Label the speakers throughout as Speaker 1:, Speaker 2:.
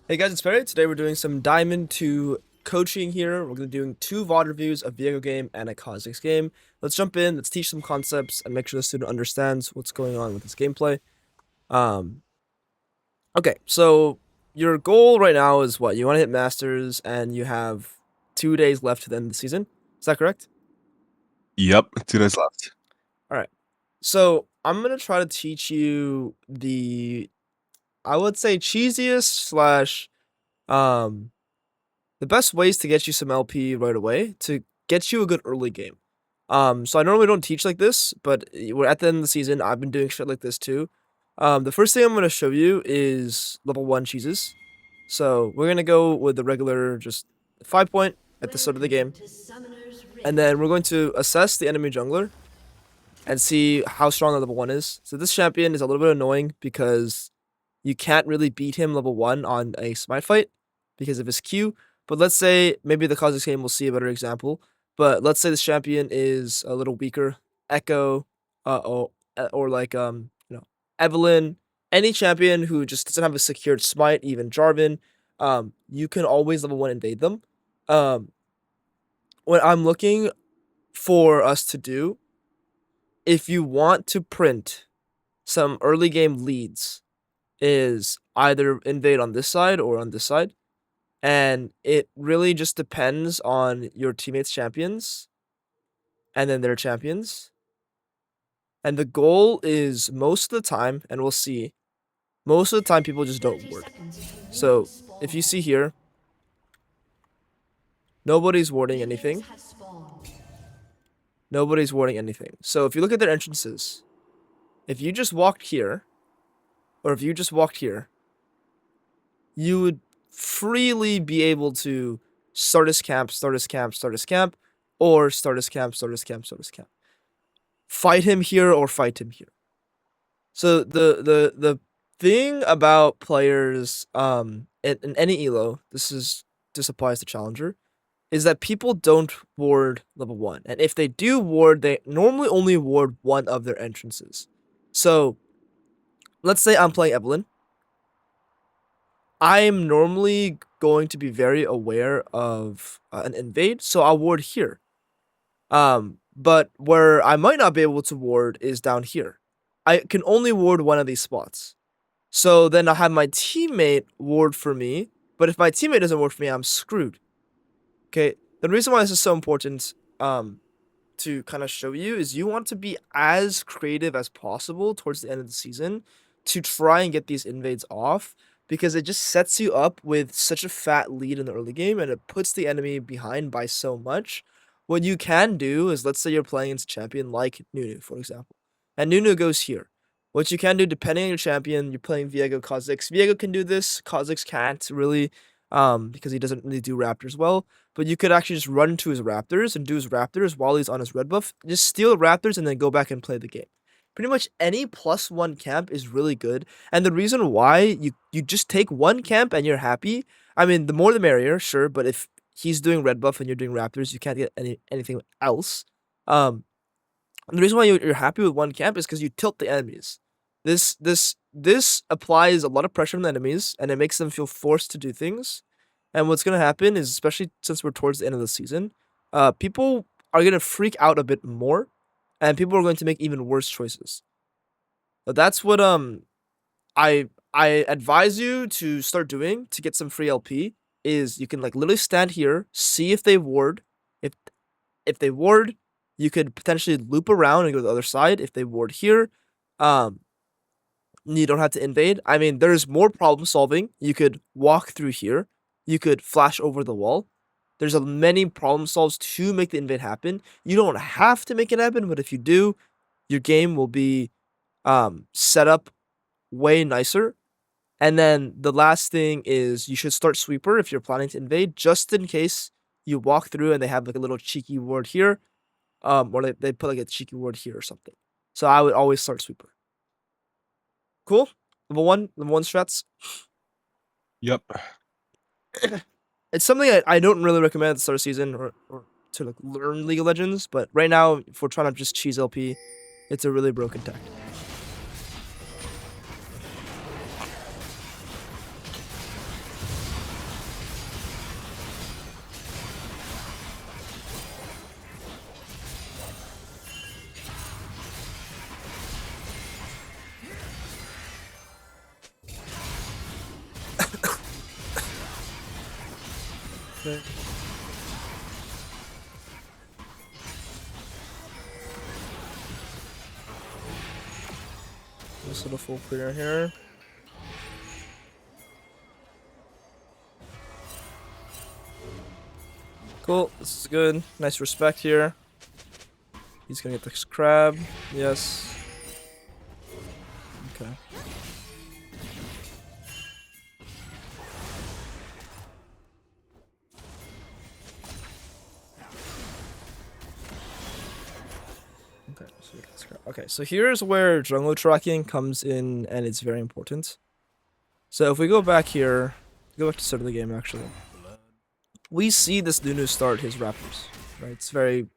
Speaker 1: Hey guys, it's Perry. Today we're doing some Diamond 2 coaching here. We're going to be doing 2 VOD reviews, a Viego game and a Kha'Zix game. Let's jump in, let's teach some concepts, and make sure the student understands what's going on with this gameplay. Um, okay, so your goal right now is what? You want to hit Masters, and you have 2 days left to the end of the season. Is that correct?
Speaker 2: Yep, 2 days left.
Speaker 1: Alright, so I'm going to try to teach you I would say, cheesiest slash, um, the best ways to get you some LP right away to get you a good early game. So I normally don't teach like this, but we're at the end of the season. I've been doing shit like this too. The first thing I'm going to show you is level 1 cheeses. So we're going to go with the regular just 5 point at the start of the game. And then we're going to assess the enemy jungler and see how strong the level 1 is. So this champion is a little bit annoying because you can't really beat him level 1 on a smite fight because of his Q. But let's say maybe the Kha'Zix game will see a better example. But let's say this champion is a little weaker, Echo, or like Evelyn, any champion who just doesn't have a secured smite, even Jarvan, you can always level 1 invade them. What I'm looking for us to do, if you want to print some early game leads, is either invade on this side or on this side. And it really just depends on your teammates' champions and then their champions. And the goal is most of the time, and we'll see, most of the time people just don't ward. So if you see here, nobody's warding anything. Nobody's warding anything. So if you look at their entrances, if you just walked here, or if you just walked here, you would freely be able to start his camp, start his camp, start his camp, or start his camp, start his camp, start his camp. Fight him here or fight him here. So the thing about players in any elo, this applies to Challenger, is that people don't ward level 1. And if they do ward, they normally only ward one of their entrances. So let's say I'm playing Evelyn. I'm normally going to be very aware of an invade, so I'll ward here. But where I might not be able to ward is down here. I can only ward one of these spots. So then I'll have my teammate ward for me, but if my teammate doesn't ward for me, I'm screwed. Okay, the reason why this is so important to kind of show you is you want to be as creative as possible towards the end of the season to try and get these invades off, because it just sets you up with such a fat lead in the early game and it puts the enemy behind by so much. What you can do is, let's say you're playing against a champion like Nunu, for example, and Nunu goes here. What you can do, depending on your champion, you're playing Viego, Kha'Zix. Viego can do this, Kha'Zix can't really, because he doesn't really do Raptors well. But you could actually just run to his Raptors and do his Raptors while he's on his red buff. Just steal Raptors and then go back and play the game. Pretty much any +1 camp is really good. And the reason why, you just take one camp and you're happy. I mean, the more the merrier, sure. But if he's doing red buff and you're doing Raptors, you can't get anything else. And the reason why you're happy with one camp is because you tilt the enemies. This applies a lot of pressure on the enemies, and it makes them feel forced to do things. And what's gonna happen is, especially since we're towards the end of the season, people are gonna freak out a bit more, and people are going to make even worse choices. But that's what I advise you to start doing to get some free LP. Is you can like literally stand here, see if they ward. If they ward, you could potentially loop around and go to the other side. If they ward here, um, you don't have to invade. I mean, there's more problem solving. You could walk through here. You could flash over the wall. There's a many problem solves to make the invade happen. You don't have to make it happen, but if you do, your game will be set up way nicer. And then the last thing is, you should start sweeper if you're planning to invade, just in case you walk through and they have like a little cheeky ward here, or they put like a cheeky ward here or something. So I would always start sweeper. Cool. Level one strats.
Speaker 2: Yep.
Speaker 1: It's something I don't really recommend at the start of season, or to like learn League of Legends, but right now, if we're trying to just cheese LP, it's a really broken tactic. Okay. This little full clear here. Cool. This is good. Nice respect here. He's gonna get this crab. Yes. Okay. Okay, so here's where jungle tracking comes in, and it's very important. So if we go back here, go back to the start of the game actually, we see this Nunu start his Raptors, right? It's very,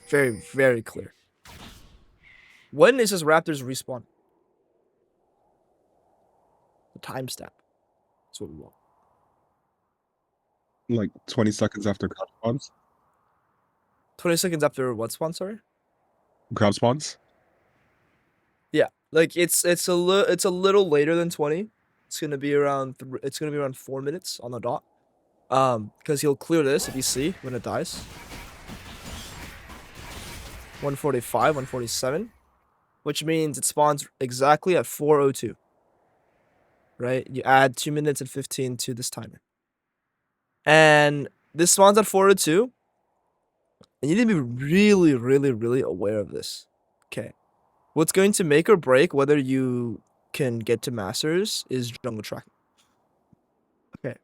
Speaker 1: very, very clear. When is his Raptors respawn? The timestamp. That's what we want.
Speaker 2: Like 20 seconds after crab spawns.
Speaker 1: 20 seconds after what spawn? Sorry.
Speaker 2: Crab spawns.
Speaker 1: Yeah, like it's a little later than 20. It's gonna be around 4 minutes on the dot. Because he'll clear this if you see when it dies. 145, 147, which means it spawns exactly at 4:02. Right? You add 2 minutes and 15 to this timer, and this spawns at 4:02. And you need to be really, really, really aware of this. Okay. What's going to make or break whether you can get to masters is jungle tracking. Okay.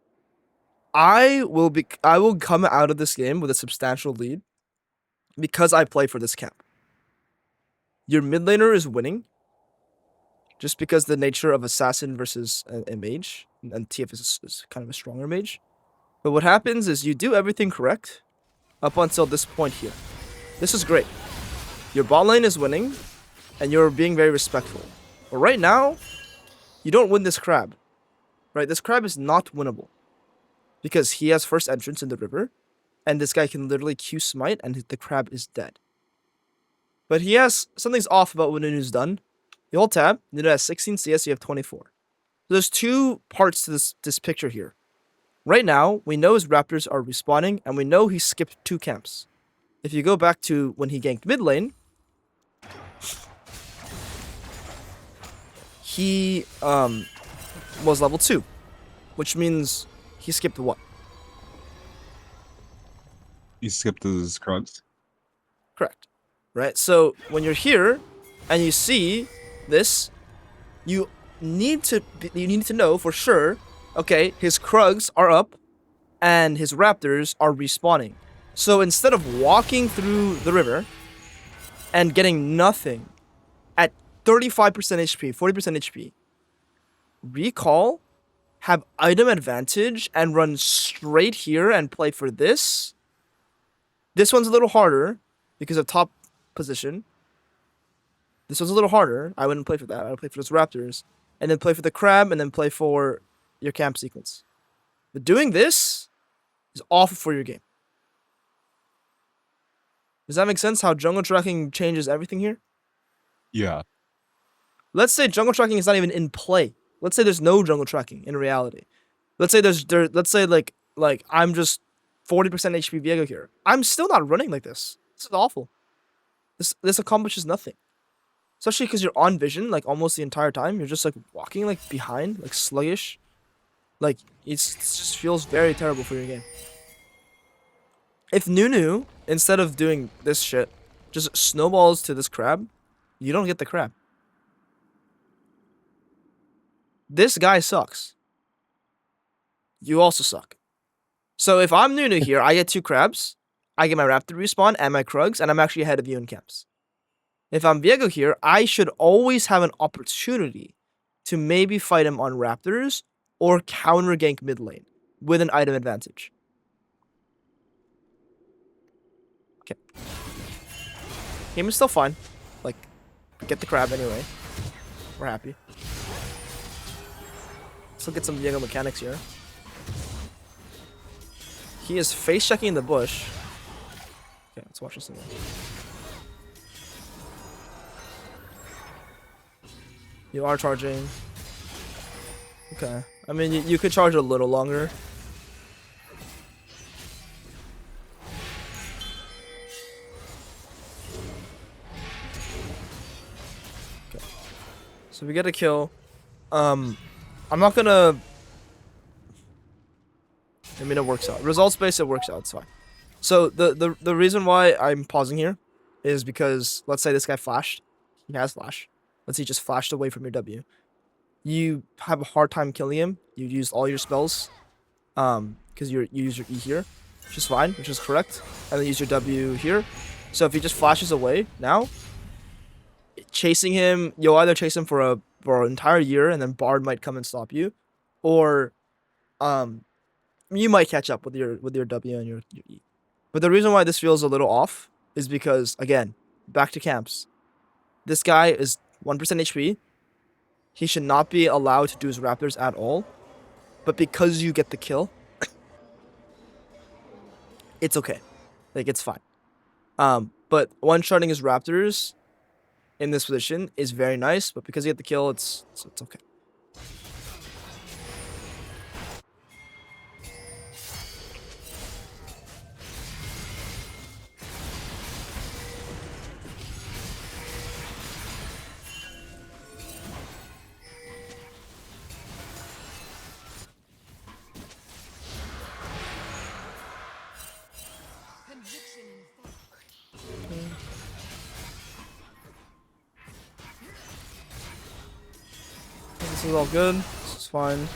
Speaker 1: I will come out of this game with a substantial lead because I play for this camp. Your mid laner is winning just because the nature of assassin versus a mage, and TF is kind of a stronger mage. But what happens is you do everything correct up until this point here. This is great. Your bot lane is winning, and you're being very respectful. But right now, you don't win this crab. Right? This crab is not winnable. Because he has first entrance in the river, and this guy can literally Q smite, and the crab is dead. But he has... something's off about what Nunu's done. You hold tab, Nunu has 16 CS, you have 24. So there's two parts to this picture here. Right now, we know his Raptors are respawning, and we know he skipped 2 camps. If you go back to when he ganked mid lane, he was level 2, which means he skipped what?
Speaker 2: He skipped his krugs.
Speaker 1: Correct. Right? So when you're here and you see this, you need to know for sure, okay, his Krugs are up and his Raptors are respawning. So instead of walking through the river and getting nothing at 35% HP, 40% HP, recall, have item advantage, and run straight here and play for this. This one's a little harder because of top position. This one's a little harder. I wouldn't play for that. I would play for those Raptors. And then play for the crab, and then play for your camp sequence. But doing this is awful for your game. Does that make sense? How jungle tracking changes everything here?
Speaker 2: Yeah.
Speaker 1: Let's say jungle tracking is not even in play. Let's say there's no jungle tracking in reality. Let's say let's say like I'm just 40% HP Viego here. I'm still not running like this. This is awful. This accomplishes nothing. Especially because you're on vision like almost the entire time. You're just like walking like behind, like sluggish. Like it just feels very terrible for your game. If Nunu, instead of doing this shit, just snowballs to this crab, you don't get the crab. This guy sucks. You also suck. So if I'm Nunu here, I get 2 crabs, I get my Raptor respawn and my Krugs, and I'm actually ahead of you in camps. If I'm Viego here, I should always have an opportunity to maybe fight him on Raptors or counter gank mid lane with an item advantage. Okay. Game is still fine. Like, get the crab anyway. We're happy. Let's look at some Viego mechanics here. He is face checking in the bush. Okay, let's watch this again. You are charging. Okay. I mean, you could charge a little longer. So we get a kill. I'm not gonna. I mean, it works out. Results based, it works out. It's fine. So the reason why I'm pausing here is because let's say this guy flashed. He has flash. Let's say he just flashed away from your W. You have a hard time killing him. You used all your spells. Because you use your E here, which is fine, which is correct, and then use your W here. So if he just flashes away now, chasing him, you'll either chase him for an entire year, and then Bard might come and stop you, or you might catch up with your W and your E. But the reason why this feels a little off is because again, back to camps. This guy is 1% HP. He should not be allowed to do his Raptors at all. But because you get the kill, it's okay. Like, it's fine. But one-shotting his Raptors in this position is very nice, but because you get the kill, it's okay. This is all good. This is fine.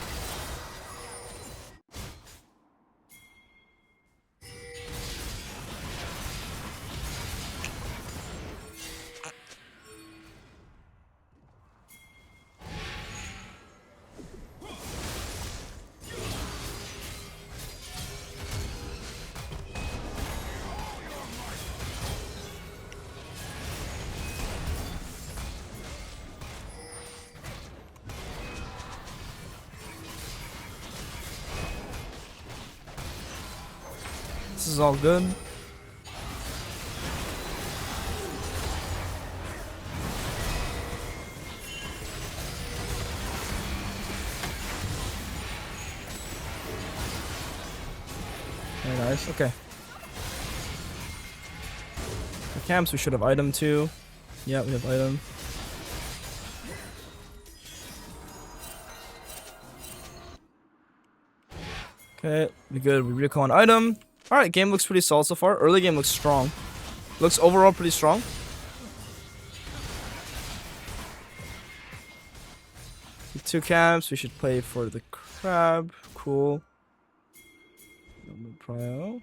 Speaker 1: This is all good. Very nice. Okay. For camps, we should have item too. Yeah, we have item. Okay, we good. We recall an item. Alright, game looks pretty solid so far. Early game looks strong. Looks overall pretty strong. With 2 camps, we should play for the crab. Cool. Prio.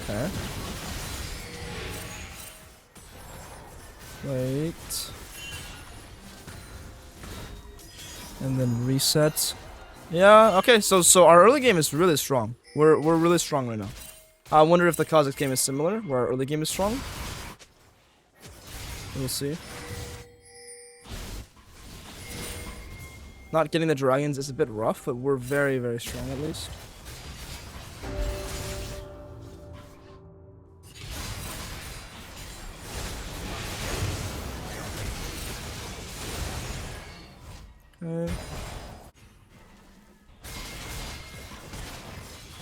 Speaker 1: Okay. Wait. And then reset. Yeah, okay, so our early game is really strong. We're really strong right now. I wonder if the Kha'Zix game is similar, where our early game is strong. We'll see. Not getting the dragons is a bit rough, but we're very, very strong at least. Okay.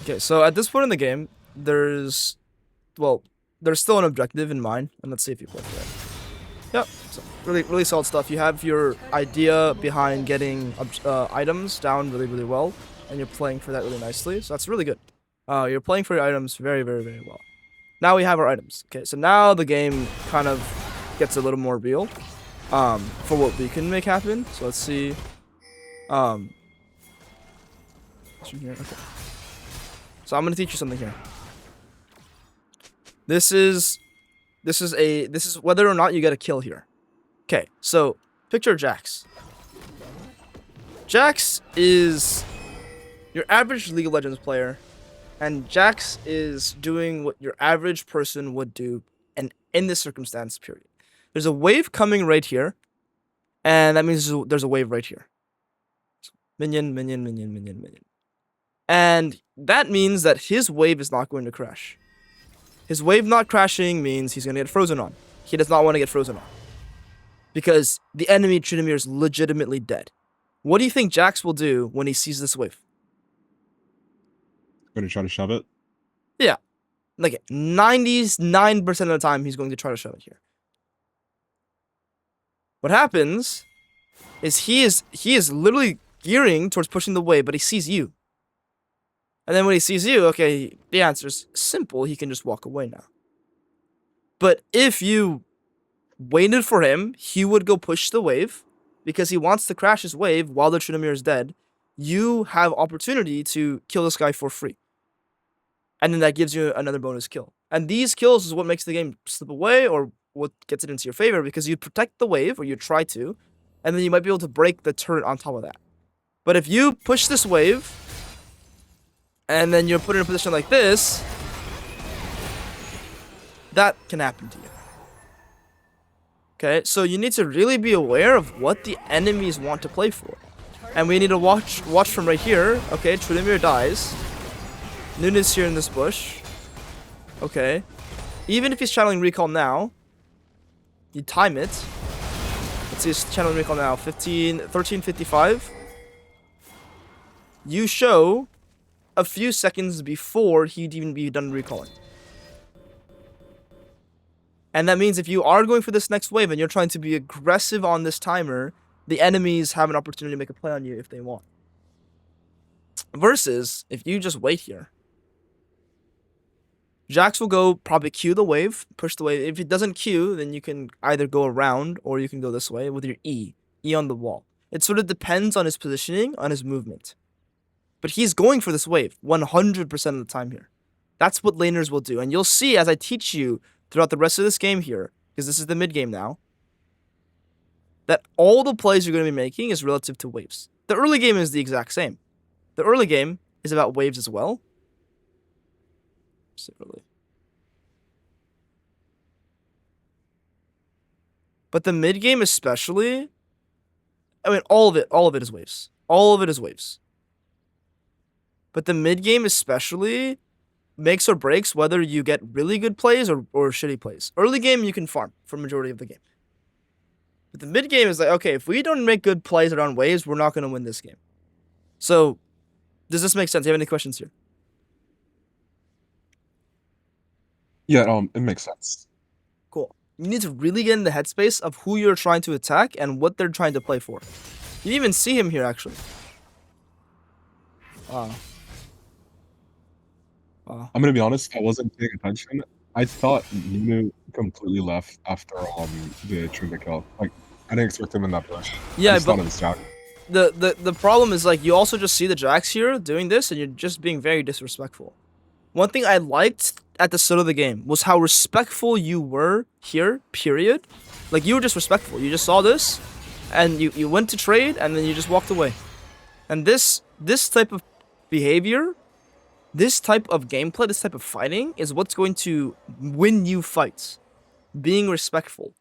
Speaker 1: Okay, so at this point in the game, there's still an objective in mind, and let's see if you play for it. Yep, so really solid stuff. You have your idea behind getting items down really well, and you're playing for that really nicely, so that's really good. You're playing for your items very well. Now we have our items. Okay, so now the game kind of gets a little more real for what we can make happen. So let's see. Here. Okay. So I'm gonna teach you something here. This is whether or not you get a kill here. Okay, so picture Jax. Jax is your average League of Legends player, and Jax is doing what your average person would do, and in this circumstance, period. There's a wave coming right here, and that means there's a wave right here. So minion. And that means that his wave is not going to crash. His wave not crashing means he's going to get frozen on. He does not want to get frozen on. Because the enemy Tryndamere is legitimately dead. What do you think Jax will do when he sees this wave?
Speaker 2: Gonna try to shove it.
Speaker 1: Yeah, like 99% of the time he's going to try to shove it here. What happens is he is literally gearing towards pushing the wave, but he sees you. And then when he sees you, okay, the answer's simple. He can just walk away now. But if you waited for him, he would go push the wave because he wants to crash his wave while the Tryndamere is dead. You have opportunity to kill this guy for free. And then that gives you another bonus kill. And these kills is what makes the game slip away or what gets it into your favor because you protect the wave, or you try to, and then you might be able to break the turret on top of that. But if you push this wave, and then you're put in a position like this, that can happen to you. Okay, so you need to really be aware of what the enemies want to play for. And we need to watch from right here. Okay, Tryndamere dies. Nuna's here in this bush. Okay. Even if he's channeling recall now, you time it. Let's see, he's channeling recall now. 13:55. You show a few seconds before he'd even be done recalling. And that means if you are going for this next wave and you're trying to be aggressive on this timer, the enemies have an opportunity to make a play on you if they want. Versus, if you just wait here, Jax will go probably Q the wave, push the wave. If it doesn't Q, then you can either go around or you can go this way with your E on the wall. It sort of depends on his positioning, on his movement. But he's going for this wave 100% of the time here. That's what laners will do. And you'll see as I teach you throughout the rest of this game here, because this is the mid game now, that all the plays you're going to be making is relative to waves. The early game is the exact same. The early game is about waves as well. But the mid game especially, I mean, all of it is waves. All of it is waves. But the mid game especially makes or breaks whether you get really good plays or shitty plays. Early game, you can farm for majority of the game. But the mid game is like, okay, if we don't make good plays around waves, we're not going to win this game. So, does this make sense? Do you have any questions here?
Speaker 2: Yeah, it makes sense.
Speaker 1: Cool. You need to really get in the headspace of who you're trying to attack and what they're trying to play for. You even see him here, actually. Wow. Wow.
Speaker 2: I'm gonna be honest, I wasn't paying attention. I thought Nunu completely left after the Trinity kill. Like, I didn't expect him in that bush.
Speaker 1: Yeah,
Speaker 2: but
Speaker 1: but the problem is, like, you also just see the Jax here doing this, and you're just being very disrespectful. One thing I liked at the start of the game was how respectful you were here, period. Like, you were just respectful. You just saw this, and you went to trade, and then you just walked away. And this type of behavior, this type of gameplay, this type of fighting is what's going to win you fights. Being respectful.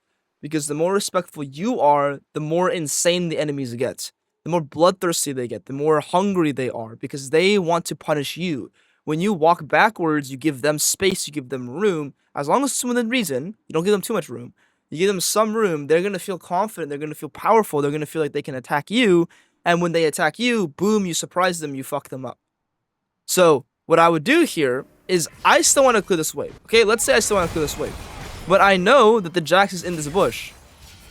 Speaker 1: Because the more respectful you are, the more insane the enemies get. The more bloodthirsty they get, the more hungry they are, because they want to punish you. When you walk backwards, you give them space, you give them room. As long as it's within reason, you don't give them too much room. You give them some room, they're going to feel confident, they're going to feel powerful, they're going to feel like they can attack you. And when they attack you, boom, you surprise them, you fuck them up. So, what I would do here is I still want to clear this wave. Okay, let's say I still want to clear this wave. But I know that the Jax is in this bush.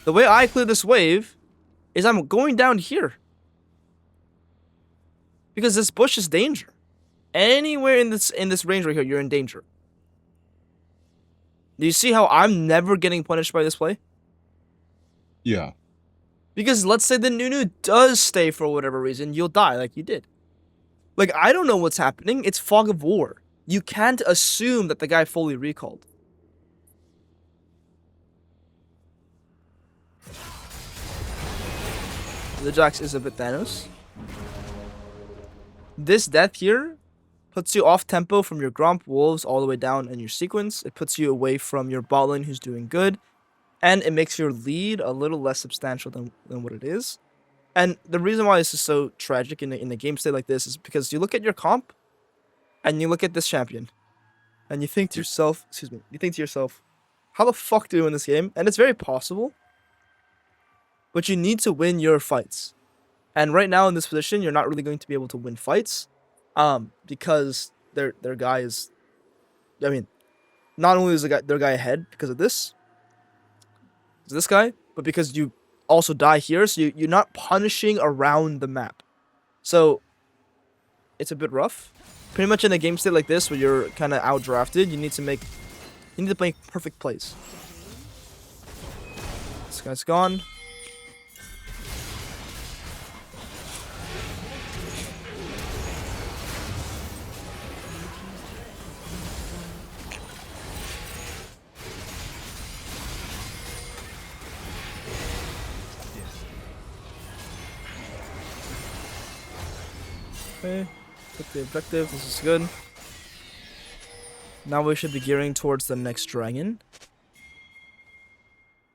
Speaker 1: The way I clear this wave is I'm going down here. Because this bush is danger. Anywhere in this range right here, you're in danger. Do you see how I'm never getting punished by this play?
Speaker 2: yeah.
Speaker 1: Because let's say the Nunu does stay for whatever reason, you'll die like you did. Like, I don't know what's happening. It's fog of war. You can't assume that the guy fully recalled. The Jax is a bit Thanos. This death here puts you off tempo from your Gromp Wolves all the way down in your sequence. It puts you away from your bot lane who's doing good. And it makes your lead a little less substantial than what it is. And the reason why this is so tragic in a game state like this is because you look at your comp and you look at this champion and you think to yourself, how the fuck do we win this game? And it's very possible, but you need to win your fights. And right now in this position, you're not really going to be able to win fights, because their guy is. I mean, not only is their guy ahead because of this guy, but because you also die here, so you're not punishing around the map. So it's a bit rough. Pretty much in a game state like this, where you're kind of outdrafted, you need to make perfect plays. This guy's gone. Okay, took the objective. This is good. Now we should be gearing towards the next dragon,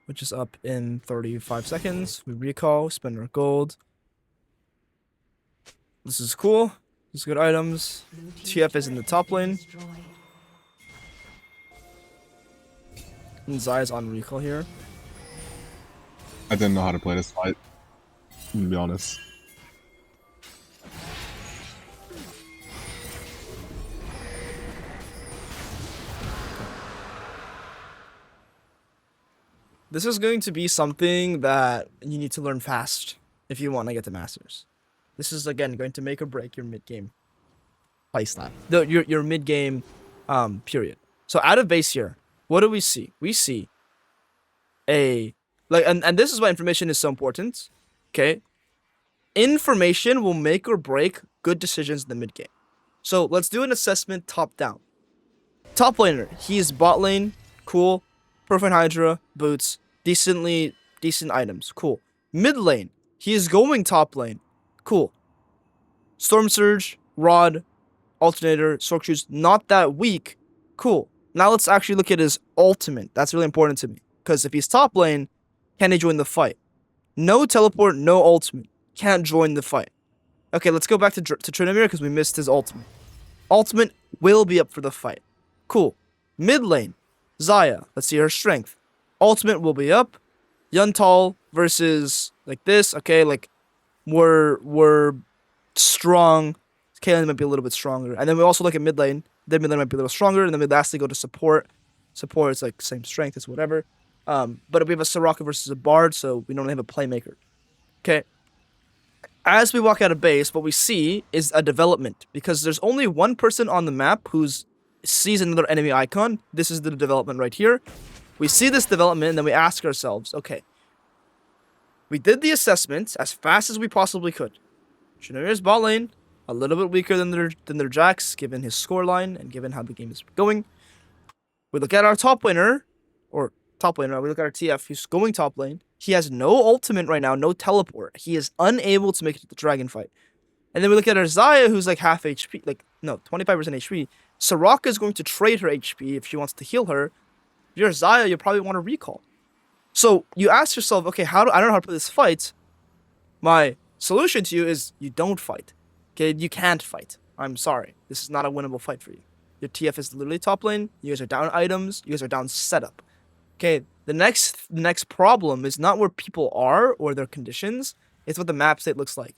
Speaker 1: which is up in 35 seconds. We recall, spend our gold. This is cool. These good items. TF is in the top lane. And Zai's on recall here.
Speaker 2: I didn't know how to play this fight, to be honest.
Speaker 1: This is going to be something that you need to learn fast if you want to get to Masters. This is, again, going to make or break your mid-game play style. Your mid-game period. So out of base here, what do we see? We see a... and this is why information is so important. Okay? Information will make or break good decisions in the mid-game. So let's do an assessment top-down. Top laner, he is bot lane, cool. Perfect Hydra, boots, decent items, cool. Mid lane, he is going top lane, cool. Storm Surge, Rod, Alternator, Sork Shoes, not that weak, cool. Now let's actually look at his ultimate. That's really important to me, because if he's top lane, can he join the fight? No teleport, no ultimate, can't join the fight. Okay, let's go back to Tryndamere because we missed his ultimate. Ultimate will be up for the fight, cool. Mid lane, Xayah, let's see her strength. Ultimate will be up. Yuntal versus like this. Okay, like we're strong. Kaylin might be a little bit stronger. And then we also look at mid lane. Then mid lane might be a little stronger. And then we lastly go to support. Support is like same strength as whatever. But we have a Soraka versus a Bard, so we don't have a playmaker. Okay. As we walk out of base, what we see is a development because there's only one person on the map who's sees another enemy icon. This is the development right here. We see this development and then we ask ourselves, okay, we did the assessment as fast as we possibly could. Tryndamere's bot lane, a little bit weaker than their Jax, given his scoreline and given how the game is going. We look at our top laner, we look at our TF, who's going top lane. He has no ultimate right now, no teleport. He is unable to make it to the dragon fight. And then we look at our Xayah, who's like half HP, 25% HP. Soraka is going to trade her HP if she wants to heal her. If you're Xayah, you probably want to recall. So you ask yourself, okay, I don't know how to play this fight. My solution to you is you don't fight. Okay, you can't fight. I'm sorry. This is not a winnable fight for you. Your TF is literally top lane. You guys are down items. You guys are down setup. Okay, the next problem is not where people are or their conditions. It's what the map state looks like.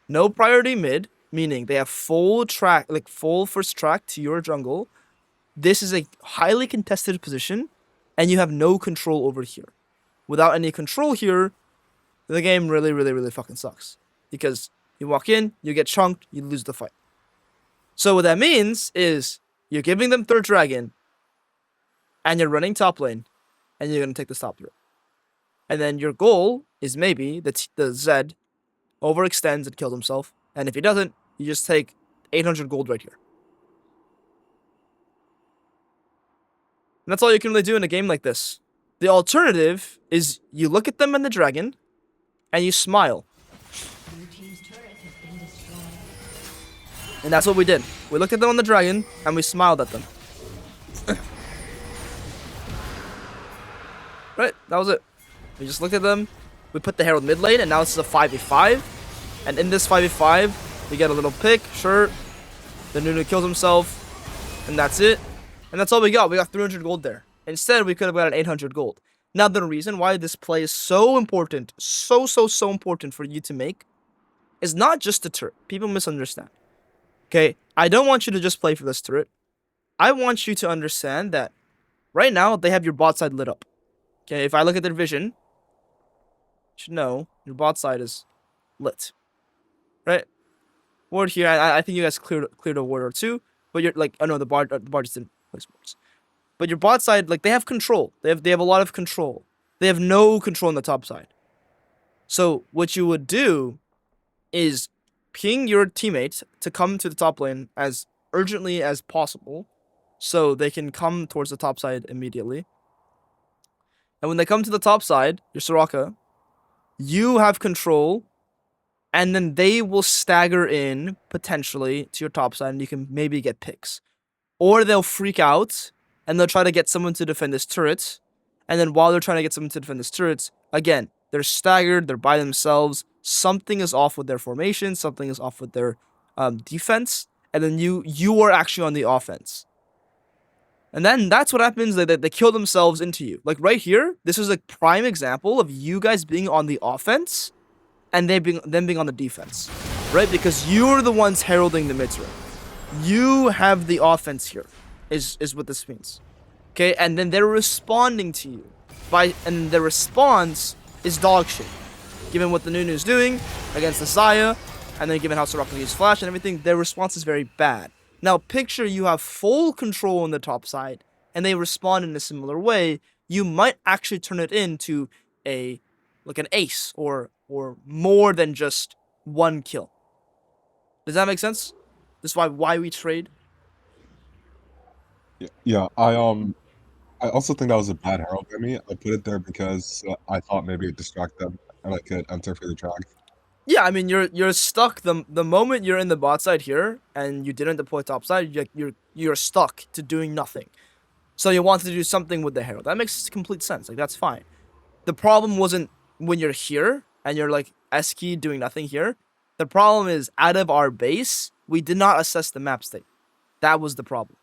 Speaker 1: No priority mid, meaning they have full first track to your jungle. This is a highly contested position, and you have no control over here. Without any control here, the game really, really, really fucking sucks. Because you walk in, you get chunked, you lose the fight. So what that means is you're giving them third dragon, and you're running top lane, and you're going to take the top through. And then your goal is maybe the Zed overextends and kills himself. And if he doesn't, you just take 800 gold right here. And that's all you can really do in a game like this. The alternative is you look at them in the dragon, and you smile. And that's what we did. We looked at them on the dragon, and we smiled at them. Right, that was it. We just looked at them, we put the Herald mid lane, and now this is a 5v5. And in this 5v5, we get a little pick, sure. The Nunu kills himself, and that's it. And that's all we got. We got 300 gold there. Instead, we could have got an 800 gold. Now, the reason why this play is so important, so important for you to make, is not just the turret. People misunderstand. Okay, I don't want you to just play for this turret. I want you to understand that right now they have your bot side lit up. Okay, if I look at their vision, you should know your bot side is lit, right? Ward here, I think you guys cleared a ward or two, but you're like, oh no, the bar just didn't place wards. But your bot side, like they have control. They have a lot of control. They have no control on the top side. So what you would do is ping your teammate to come to the top lane as urgently as possible, so they can come towards the top side immediately. And when they come to the top side, your Soraka, you have control, and then they will stagger in potentially to your top side, and you can maybe get picks. Or they'll freak out and they'll try to get someone to defend this turret. And then while they're trying to get someone to defend this turret, again, they're staggered, they're by themselves. Something is off with their formation, something is off with their defense, and then you are actually on the offense. And then that's what happens. They kill themselves into you. Like right here, this is a prime example of you guys being on the offense and them being on the defense, right? Because you're the ones heralding the mid turret. You have the offense here, is what this means. Okay, and then they're responding to you and the response is dog shit. Given what the Nunu's doing against the Saya, and then given how Soraka uses flash and everything, their response is very bad. Now picture you have full control on the top side, and they respond in a similar way. You might actually turn it into an ace or more than just one kill. Does that make sense? This is why we trade.
Speaker 2: Yeah. I also think that was a bad herald by me. I put it there because I thought maybe it'd distract them and I could enter for the drag.
Speaker 1: Yeah, I mean you're stuck the moment you're in the bot side here and you didn't deploy top side, you're stuck to doing nothing. So you wanted to do something with the herald. That makes complete sense. Like that's fine. The problem wasn't when you're here and you're like S key doing nothing here. The problem is out of our base, we did not assess the map state. That was the problem.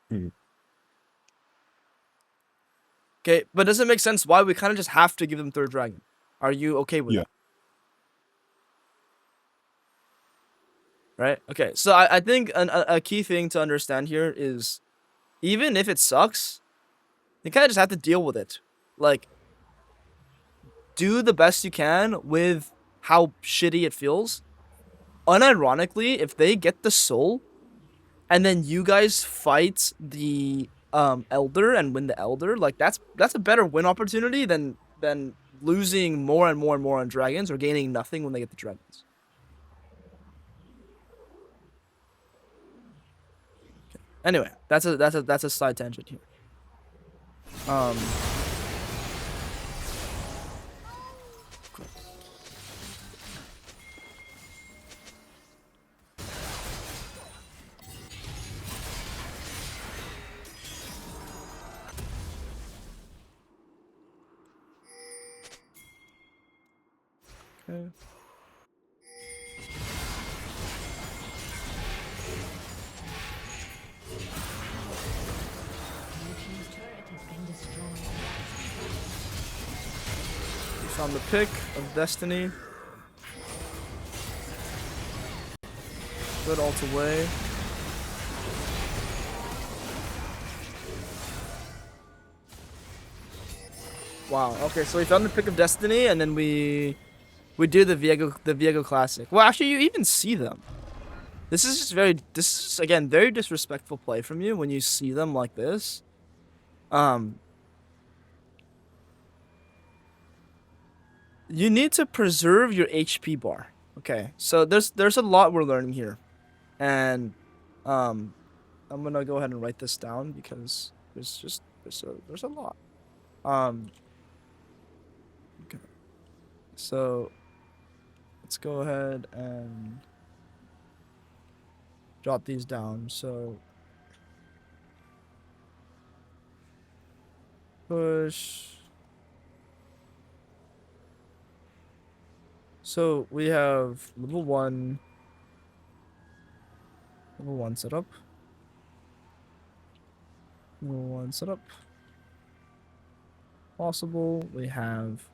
Speaker 2: Hmm.
Speaker 1: Okay, but does it make sense why we kind of just have to give them third dragon? Are you okay with
Speaker 2: Yeah.
Speaker 1: that? Right? Okay, so I think a key thing to understand here is even if it sucks, you kind of just have to deal with it. Like, do the best you can with how shitty it feels. Unironically, if they get the soul, and then you guys fight the elder and win the elder, like that's a better win opportunity than losing more and more and more on dragons or gaining nothing when they get the dragons. Anyway, that's a side tangent here. Um. Okay. We found the pick of destiny. Good ult away. Wow. Okay, so we found the pick of destiny, and then we do the Viego classic. Well, actually, you even see them. This is just this is, again, very disrespectful play from you when you see them like this. You need to preserve your HP bar. Okay, so there's a lot we're learning here, and I'm gonna go ahead and write this down because there's a lot. Okay, so let's go ahead and jot these down. So push. So we have level 1 setup. Level 1 setup. Possible. We have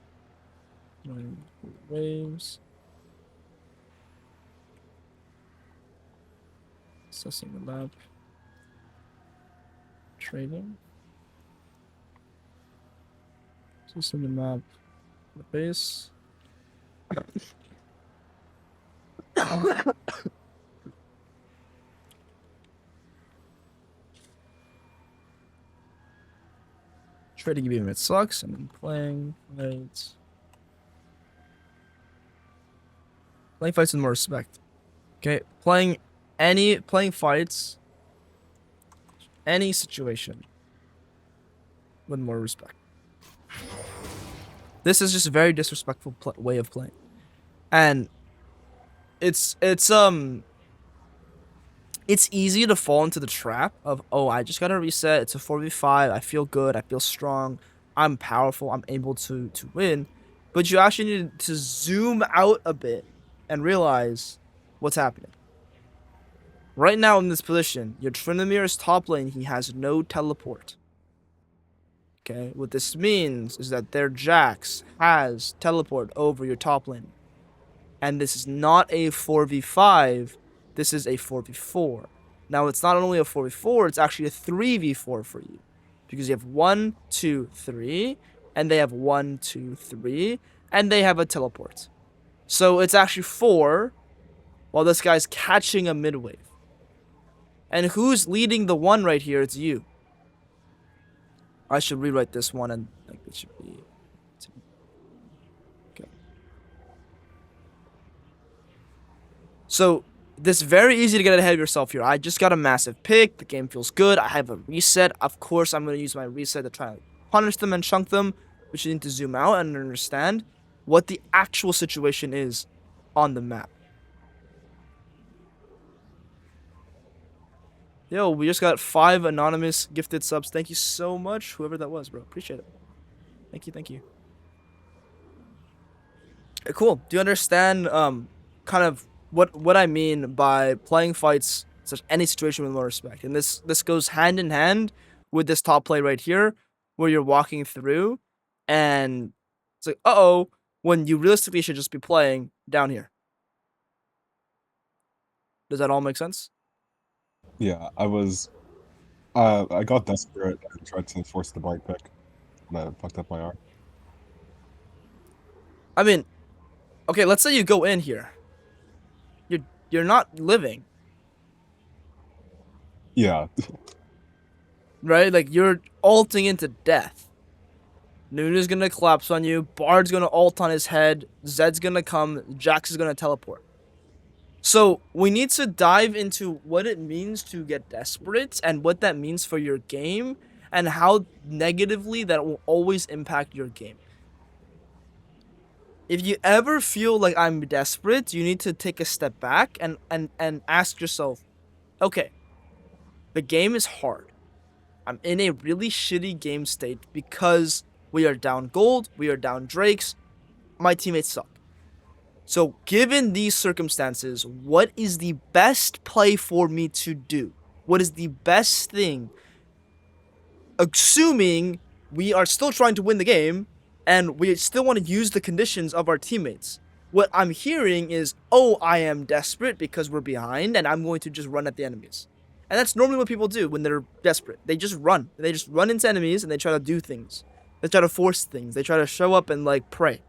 Speaker 1: waves. Assessing the map. Trading. Assessing the map. The base. Trading even it sucks, and then playing fights. Playing fights with more respect. Okay, playing fights, any situation with more respect. This is just a very disrespectful way of playing, and it's easy to fall into the trap of, oh, I just gotta reset. It's a 4v5. I feel good. I feel strong. I'm powerful. I'm able to win. But you actually need to zoom out a bit and realize what's happening. Right now in this position, your Tryndamere is top lane. He has no teleport. Okay, what this means is that their Jax has teleport over your top lane. And this is not a 4v5, this is a 4v4. Now, it's not only a 4v4, it's actually a 3v4 for you. Because you have 1, 2, 3, and they have 1, 2, 3, and they have a teleport. So it's actually 4, while this guy's catching a mid wave. And who's leading the 1 right here? It's you. I should rewrite this one, and like it should be... Okay. So, this is very easy to get ahead of yourself here. I just got a massive pick. The game feels good. I have a reset. Of course, I'm going to use my reset to try to punish them and chunk them. But you need to zoom out and understand what the actual situation is on the map. Yo, we just got 5 anonymous gifted subs. Thank you so much, whoever that was, bro. Appreciate it. Thank you, thank you. Cool. Do you understand kind of what I mean by playing fights such any situation with more respect? And this goes hand in hand with this top play right here, where you're walking through, and it's like, uh-oh, when you realistically should just be playing down here. Does that all make sense?
Speaker 2: Yeah, I got desperate and tried to force the bike pick, and I fucked up my arm.
Speaker 1: I mean, okay, let's say you go in here. You're not living.
Speaker 2: Yeah.
Speaker 1: Right? Like, you're ulting into death. Nunu's gonna collapse on you. Bard's gonna ult on his head. Zed's gonna come. Jax is gonna teleport. So, we need to dive into what it means to get desperate and what that means for your game and how negatively that will always impact your game. If you ever feel like I'm desperate, you need to take a step back and ask yourself, okay, the game is hard. I'm in a really shitty game state because we are down gold, we are down drakes, my teammates suck. So, given these circumstances, what is the best play for me to do? What is the best thing? Assuming we are still trying to win the game, and we still want to use the conditions of our teammates. What I'm hearing is, oh, I am desperate because we're behind, and I'm going to just run at the enemies. And that's normally what people do when they're desperate. They just run. They just run into enemies, and they try to do things. They try to force things. They try to show up and, like, pray.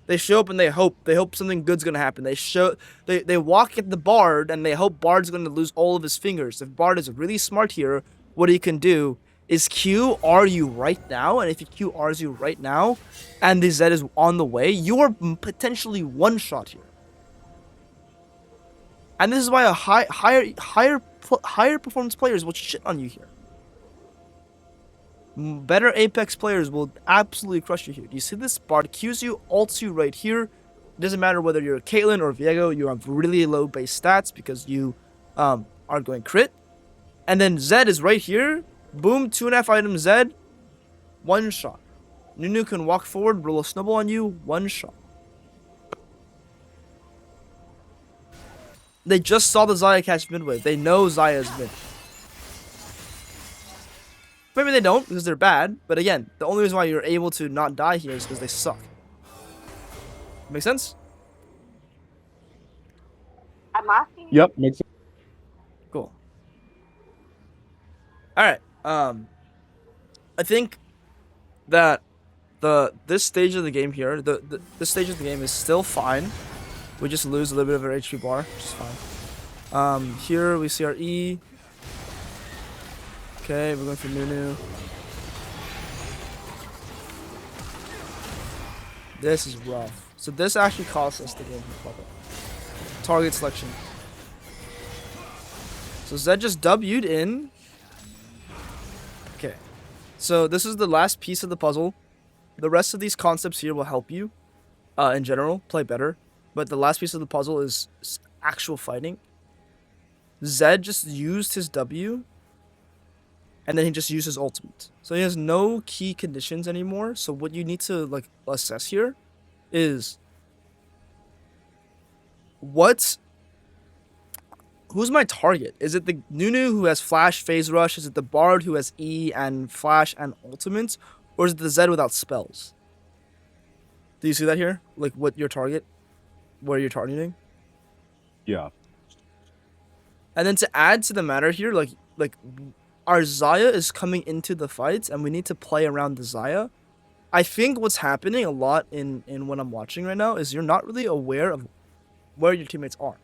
Speaker 1: They show up and they hope. They hope something good's gonna happen. They walk at the Bard, and they hope Bard's gonna lose all of his fingers. If Bard is really smart here, what he can do is QR you right now, and if he QRs you right now, and the Zed is on the way, you are potentially one shot here. And this is why a higher performance players will shit on you here. Better Apex players will absolutely crush you here. Do you see this? Bard Qs you, ults you right here. It doesn't matter whether you're Caitlyn or Viego, you have really low base stats because you are going crit. And then Zed is right here. Boom, 2.5 items Zed, one shot. Nunu can walk forward, roll a snowball on you, one shot. They just saw the Xayah catch mid wave. They know Xayah's mid. Maybe they don't because they're bad, but again, the only reason why you're able to not die here is because they suck. Make sense?
Speaker 3: I'm asking.
Speaker 2: Yep, makes sense.
Speaker 1: Cool. All right. I think that this stage of the game here, this stage of the game is still fine. We just lose a little bit of our HP bar, which is fine. Here we see our E. Okay, we're going for Nunu. This is rough. So this actually costs us the game. Target selection. So Zed just W'd in. Okay. So this is the last piece of the puzzle. The rest of these concepts here will help you, in general, play better. But the last piece of the puzzle is actual fighting. Zed just used his W, and then he just used his ultimate. So he has no key conditions anymore. So what you need to like assess here is who's my target? Is it the Nunu who has Flash, Phase Rush? Is it the Bard who has E and Flash and ultimates? Or is it the Zed without spells? Do you see that here? Like what your target? Where you're targeting?
Speaker 2: Yeah.
Speaker 1: And then to add to the matter here, like our Zaya is coming into the fights and we need to play around the Zaya. I think what's happening a lot in what I'm watching right now is you're not really aware of where your teammates are.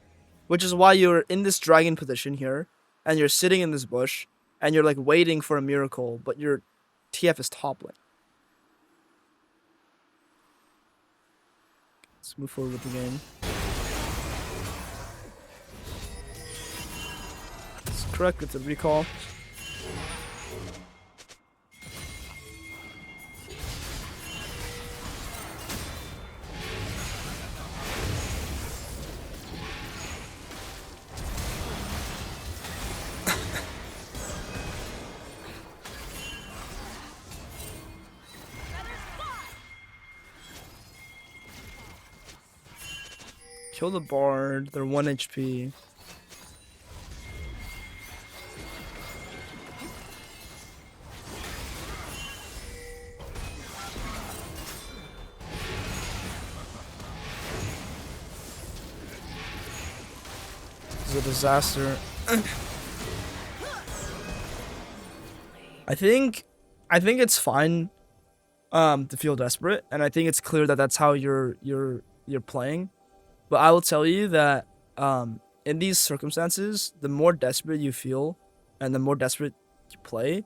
Speaker 1: Which is why you're in this dragon position here and you're sitting in this bush and you're like waiting for a miracle, but your TF is top lane. Let's move forward with the game. It's correct, it's a recall. Kill the Bard, they're 1 HP. This is a disaster. I think it's fine to feel desperate, and I think it's clear that that's how you're playing. But I will tell you that in these circumstances, the more desperate you feel and the more desperate you play,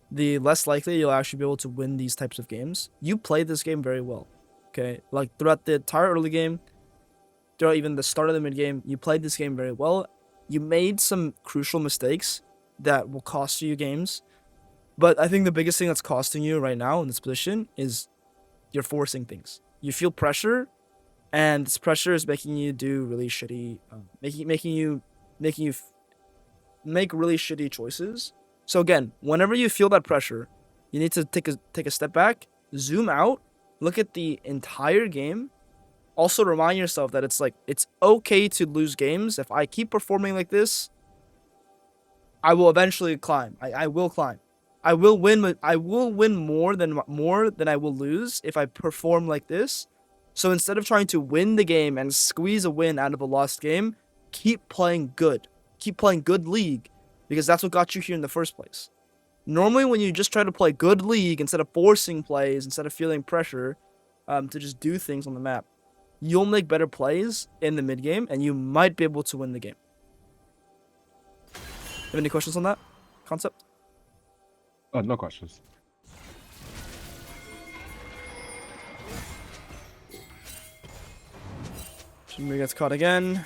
Speaker 1: the less likely you'll actually be able to win these types of games. You played this game very well, okay? Like throughout the entire early game, throughout even the start of the mid game, you played this game very well. You made some crucial mistakes that will cost you games. But I think the biggest thing that's costing you right now in this position is you're forcing things. You feel pressure, and this pressure is making you do really shitty, making you make really shitty choices. So again, whenever you feel that pressure, you need to take a step back, zoom out, look at the entire game. Also remind yourself that it's okay to lose games. If I keep performing like this, I will eventually climb. I will climb. I will win. I will win more than I will lose if I perform like this. So instead of trying to win the game and squeeze a win out of a lost game, keep playing good. Keep playing good League, because that's what got you here in the first place. Normally, when you just try to play good League instead of forcing plays, instead of feeling pressure to just do things on the map, you'll make better plays in the mid game, and you might be able to win the game. Have any questions on that concept?
Speaker 2: No questions.
Speaker 1: Jimmy gets caught again.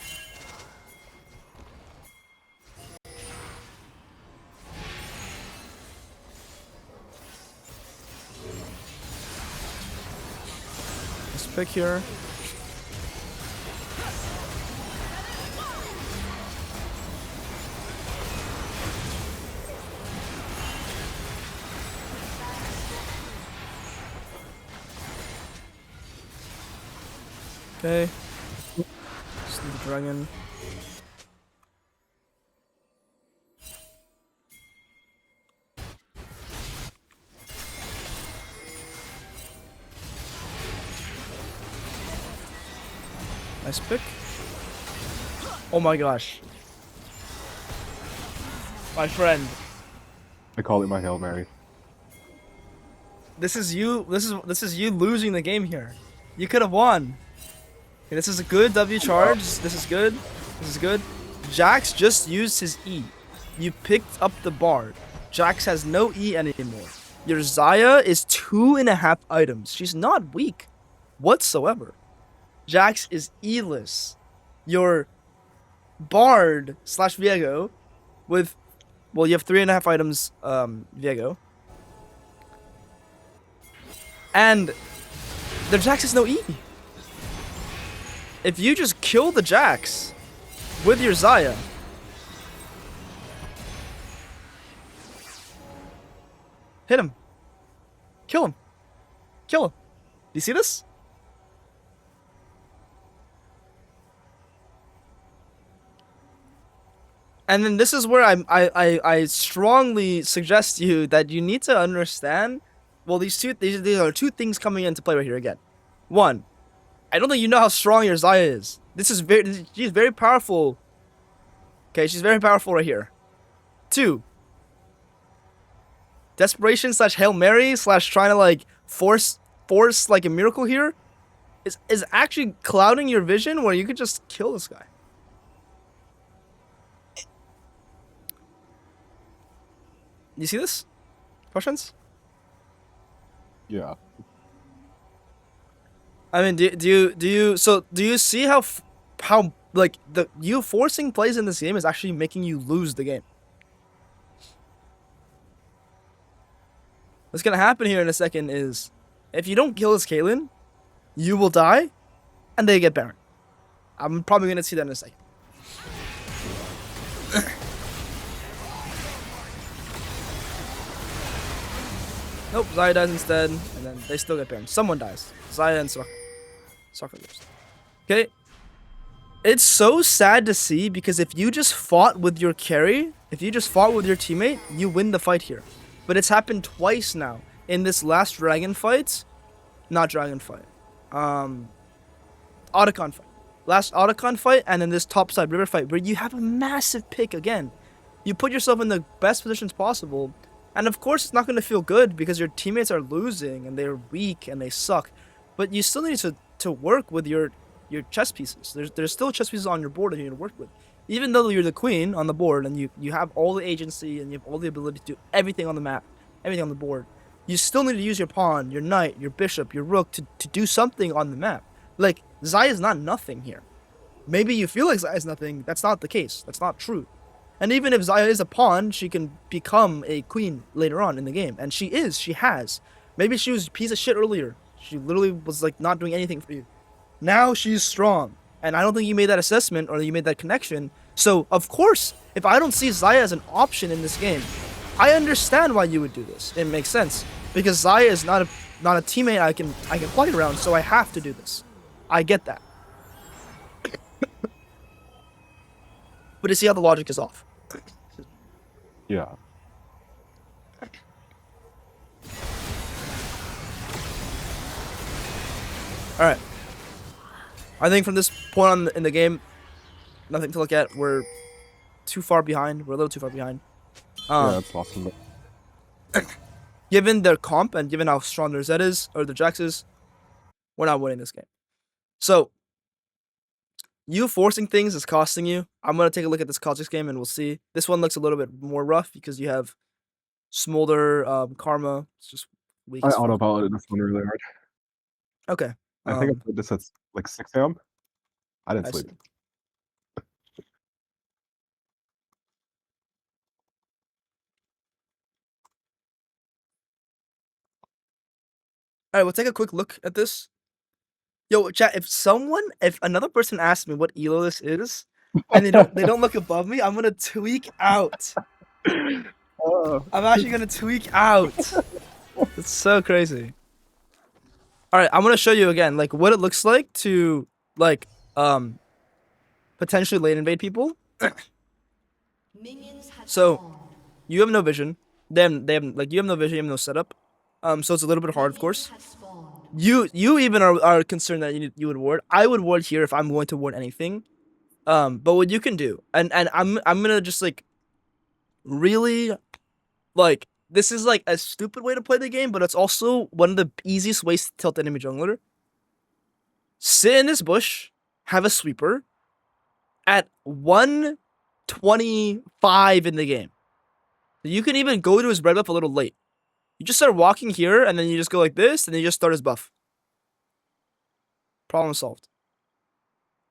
Speaker 1: Let's pick here. Okay. Just need the dragon. Nice pick. Oh my gosh. My friend.
Speaker 2: I call it my Hail Mary.
Speaker 1: This is you. This is you losing the game here. You could have won. Okay, this is a good W charge. This is good. This is good. Jax just used his E. You picked up the Bard. Jax has no E anymore. Your Xayah is 2.5 items. She's not weak whatsoever. Jax is E-less. Your Bard slash Viego with, well, you have 3.5 items, Viego. And their Jax has no E. If you just kill the Jax with your Xayah, hit him. Kill him. Kill him. Do you see this? And then this is where I strongly suggest to you that you need to understand. Well, these are two things coming into play right here again. One, I don't think you know how strong your Xayah is. She's very powerful. Okay, she's very powerful right here. Two, desperation slash Hail Mary slash trying to like force like a miracle here is actually clouding your vision where you could just kill this guy. You see this? Questions?
Speaker 2: Yeah.
Speaker 1: I mean, do you see how like you forcing plays in this game is actually making you lose the game? What's gonna happen here in a second is, if you don't kill this Caitlyn, you will die, and they get Baron. I'm probably gonna see that in a second. Nope, Xayah dies instead, and then they still get Baron. Someone dies. Xayah and Soccer lose. Okay. It's so sad to see, because if you just fought with your carry, if you just fought with your teammate, you win the fight here. But it's happened twice now in this last dragon fight. Not dragon fight. Otacon fight. Last Otacon fight, and then this topside river fight where you have a massive pick again. You put yourself in the best positions possible. And of course, it's not going to feel good because your teammates are losing and they're weak and they suck. But you still need to work with your chess pieces. There's still chess pieces on your board that you need to work with. Even though you're the queen on the board and you have all the agency and you have all the ability to do everything on the map, everything on the board, you still need to use your pawn, your knight, your bishop, your rook to do something on the map. Like, Xayah is not nothing here. Maybe you feel like Xayah is nothing. That's not the case. That's not true. And even if Xayah is a pawn, she can become a queen later on in the game. And she is. She has. Maybe she was a piece of shit earlier. She literally was like not doing anything for you. Now she's strong. And I don't think you made that assessment or you made that connection. So, of course, if I don't see Xayah as an option in this game, I understand why you would do this. It makes sense. Because Xayah is not a teammate I can play around, so I have to do this. I get that. But you see how the logic is off.
Speaker 2: Yeah.
Speaker 1: Alright. I think from this point on in the game, nothing to look at. We're too far behind. We're a little too far behind.
Speaker 2: Yeah, that's awesome.
Speaker 1: Given their comp and given how strong their Zed is, or their Jax is, we're not winning this game. So, you forcing things is costing you. I'm going to take a look at this Kha'Zix game and we'll see. This one looks a little bit more rough because you have Smolder, Karma. It's just weak.
Speaker 2: I auto-piloted this one really hard.
Speaker 1: Okay.
Speaker 2: I think I played this at like 6 a.m. I didn't sleep.
Speaker 1: Alright, we'll take a quick look at this. Yo, chat, if another person asks me what elo this is, and they don't look above me, I'm gonna tweak out. I'm actually gonna tweak out. It's so crazy. Alright, I'm gonna show you again, like, what it looks like to, like, potentially late invade people. So, you have no vision. They have, like, you have no vision, you have no setup. So it's a little bit hard, of course. You even are concerned that you would ward. I would ward here if I'm going to ward anything. But what you can do, and I'm gonna just like really Like this is like a stupid way to play the game, but it's also one of the easiest ways to tilt enemy jungler. Sit in this bush, have a sweeper at 125 in the game. You can even go to his red buff a little late. You just start walking here, and then you just go like this, and then you just start his buff. Problem solved.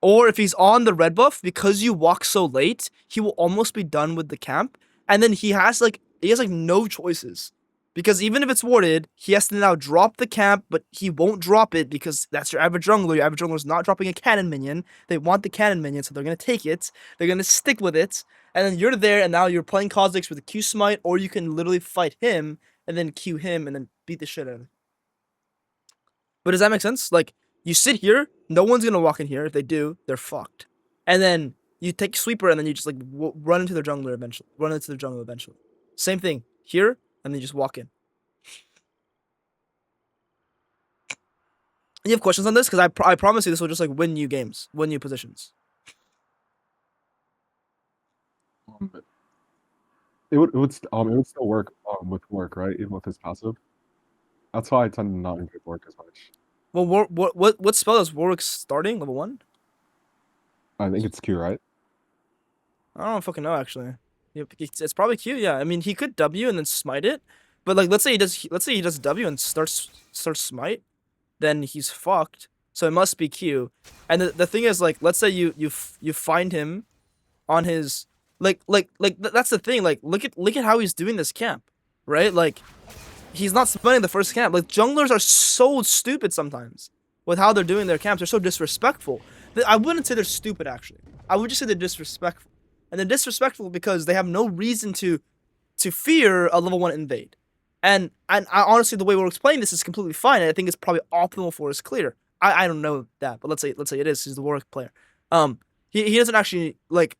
Speaker 1: Or if he's on the red buff, because you walk so late, he will almost be done with the camp, and then he has no choices. Because even if it's warded, he has to now drop the camp, but he won't drop it because that's your average jungler. Your average jungler is not dropping a cannon minion. They want the cannon minion, so they're gonna take it. They're gonna stick with it, and then you're there, and now you're playing Kha'Zix with a Q smite, or you can literally fight him and then Q him and then beat the shit out of him. But does that make sense? Like you sit here, no one's gonna walk in here. If they do, they're fucked. And then you take sweeper, and then you just like run into their jungler eventually. Run into the jungle eventually. Same thing here, and then you just walk in. You have questions on this? Because I promise you this will just like win you games, win you positions.
Speaker 2: Um, it would still work with work, right? Even with his passive. That's why I tend to not enjoy work as much.
Speaker 1: Well, what spell is Warwick starting? Level 1?
Speaker 2: I think it's Q, right?
Speaker 1: I don't fucking know actually. It's probably Q. Yeah, I mean he could W and then smite it, but like let's say he does W and starts smite, then he's fucked. So it must be Q. And the thing is like let's say you find him on his that's the thing. Like look at how he's doing this camp, right? Like he's not smiting the first camp. Like junglers are so stupid sometimes with how they're doing their camps. They're so disrespectful. I wouldn't say they're stupid actually. I would just say they're disrespectful. And they're disrespectful because they have no reason to fear a level 1 invade. And I honestly the way we're explaining this is completely fine. And I think it's probably optimal for his clear. I don't know that, but let's say it is. He's the Warwick player. He doesn't actually like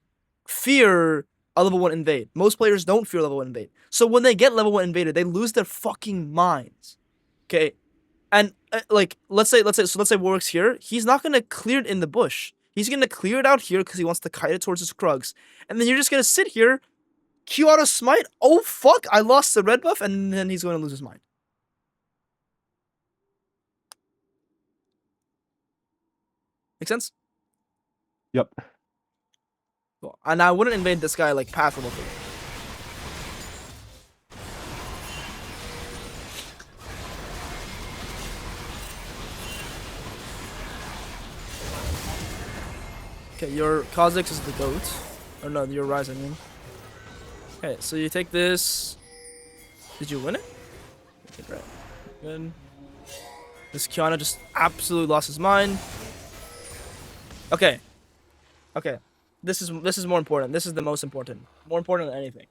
Speaker 1: fear a level 1 invade. Most players don't fear level 1 invade. So when they get level 1 invaded, they lose their fucking minds. Okay? And like let's say Warwick's here, he's not gonna clear it in the bush. He's gonna clear it out here because he wants to kite it towards his Krugs. And then you're just gonna sit here, Q auto smite. Oh fuck, I lost the red buff, and then he's gonna lose his mind. Make sense?
Speaker 2: Yep.
Speaker 1: Cool. And I wouldn't invade this guy like path level 3. Okay, your Kha'Zix is the goat. Or no, your Rise, I mean. Okay, so you take this. Did you win it? Okay, great. Good. This Kiana just absolutely lost his mind. Okay. Okay. This is more important. This is the most important. More important than anything.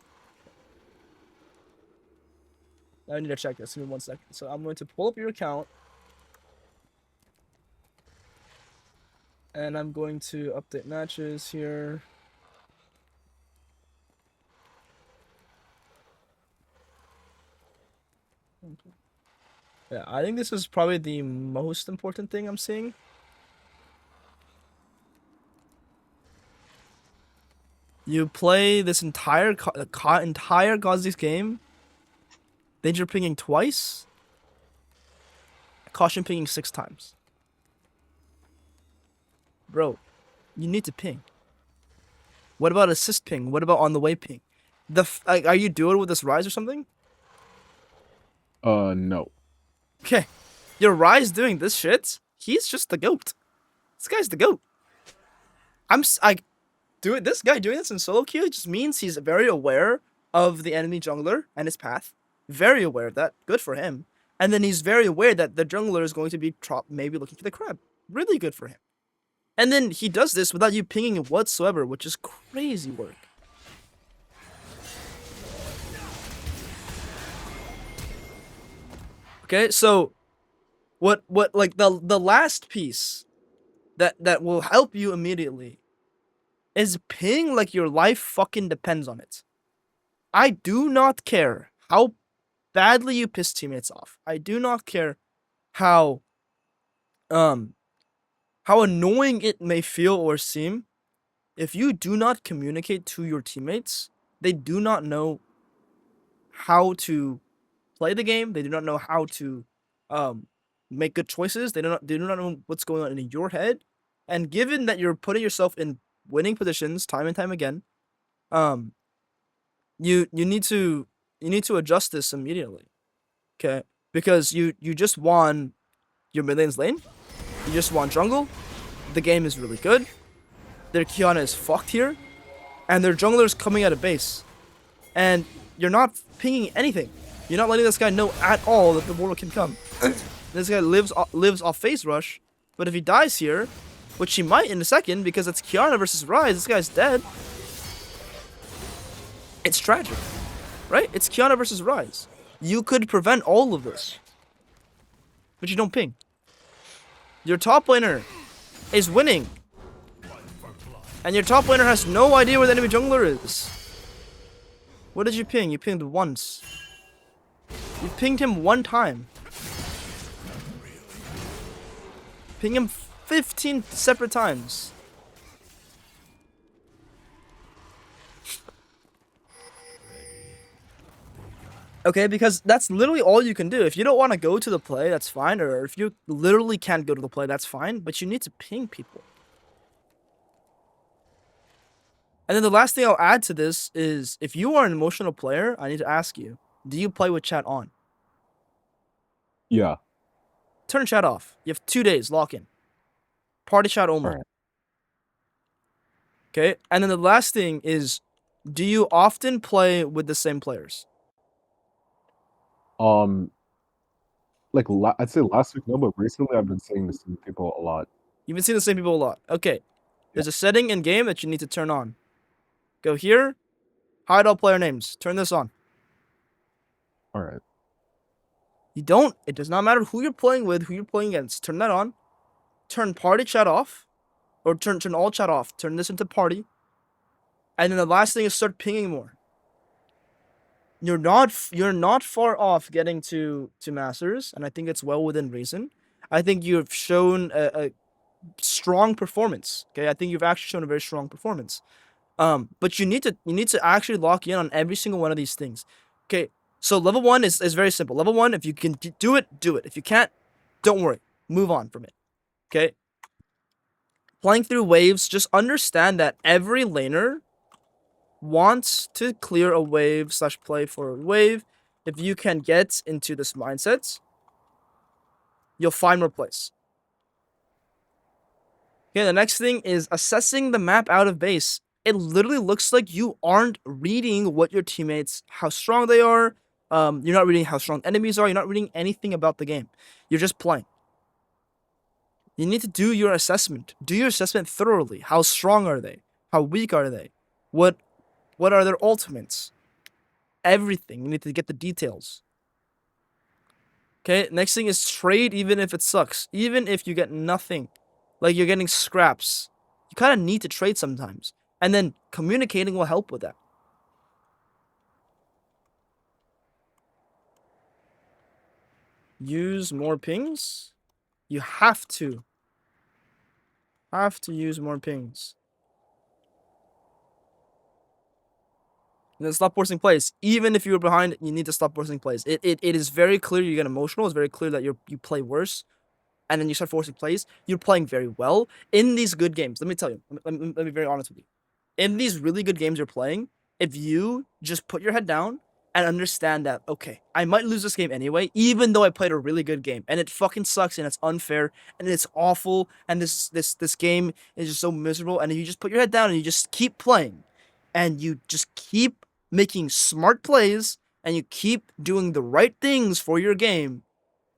Speaker 1: I need to check this. Give me 1 second. So I'm going to pull up your account. And I'm going to update matches here. Yeah, I think this is probably the most important thing I'm seeing. You play this entire Kha'Zix game, danger pinging twice, caution pinging 6 times. Bro, you need to ping. What about assist ping? What about on the way ping? Are you doing it with this Rise or something?
Speaker 2: No.
Speaker 1: Okay, your Rise doing this shit. He's just the goat. This guy's the goat. This guy doing this in solo queue just means he's very aware of the enemy jungler and his path. Very aware of that. Good for him. And then he's very aware that the jungler is going to be maybe looking for the crab. Really good for him. And then he does this without you pinging whatsoever, which is crazy work. Okay, so what like the last piece that will help you immediately is ping like your life fucking depends on it. I do not care how badly you piss teammates off. I do not care how annoying it may feel or seem. If you do not communicate to your teammates, they do not know how to play the game. They do not know how to um, make good choices. They do not know what's going on in your head. And given that you're putting yourself in winning positions time and time again, um, you need to adjust this immediately. Okay, because you just won your mid lane's lane. You just won jungle. The game is really good. Their Kiana is fucked here, and their jungler's coming out of base, and you're not pinging anything. You're not letting this guy know at all that the warlock can come. This guy lives off phase rush, but if he dies here, which he might in a second because it's Kiana versus Ryze, this guy's dead. It's tragic, right? It's Kiana versus Ryze. You could prevent all of this, but you don't ping. Your top laner is winning, and your top laner has no idea where the enemy jungler is. What did you ping? You pinged once. You pinged him one time. Ping him 15 separate times. Okay, because that's literally all you can do. If you don't want to go to the play, that's fine. Or if you literally can't go to the play, that's fine. But you need to ping people. And then the last thing I'll add to this is, if you are an emotional player, I need to ask you, do you play with chat on?
Speaker 2: Yeah.
Speaker 1: Turn chat off. You have 2 days, lock in. Party chat only.
Speaker 2: All right.
Speaker 1: Okay, and then the last thing is, do you often play with the same players?
Speaker 2: Like I'd say last week no, but recently I've been seeing the same people a lot.
Speaker 1: You've been seeing the same people a lot. Okay,
Speaker 2: Yeah.
Speaker 1: there's a setting in game that you need to turn on. Go here, hide all player names. Turn this on.
Speaker 2: All right.
Speaker 1: It does not matter who you're playing with, who you're playing against. Turn that on. Turn party chat off, or turn all chat off. Turn this into party. And then the last thing is start pinging more. You're not far off getting to masters, and I think it's well within reason. I think you've shown a strong performance. Okay, I think you've actually shown a very strong performance. But you need to actually lock in on every single one of these things. Okay, so level 1 is very simple. Level 1, if you can do it, do it. If you can't, don't worry. Move on from it. Okay? Playing through waves, just understand that every laner wants to clear a wave / play for a wave. If you can get into this mindset, you'll find more plays. Okay, the next thing is assessing the map out of base. It literally looks like you aren't reading what your teammates, how strong they are. You're not reading how strong enemies are. You're not reading anything about the game. You're just playing. You need to do your assessment. Do your assessment thoroughly. How strong are they? How weak are they? What are their ultimates? Everything. You need to get the details. Okay, next thing is trade even if it sucks. Even if you get nothing. Like you're getting scraps. You kind of need to trade sometimes. And then communicating will help with that. Use more pings. You have to. Use more pings. And then stop forcing plays. Even if you were behind, you need to stop forcing plays. It is very clear you get emotional. It's very clear that you play worse. And then you start forcing plays. You're playing very well in these good games. Let me tell you. Let me be very honest with you. In these really good games you're playing, if you just put your head down and understand that, okay, I might lose this game anyway, even though I played a really good game, and it fucking sucks, and it's unfair, and it's awful, and this game is just so miserable, and if you just put your head down and you just keep playing, and you just keep making smart plays, and you keep doing the right things for your game,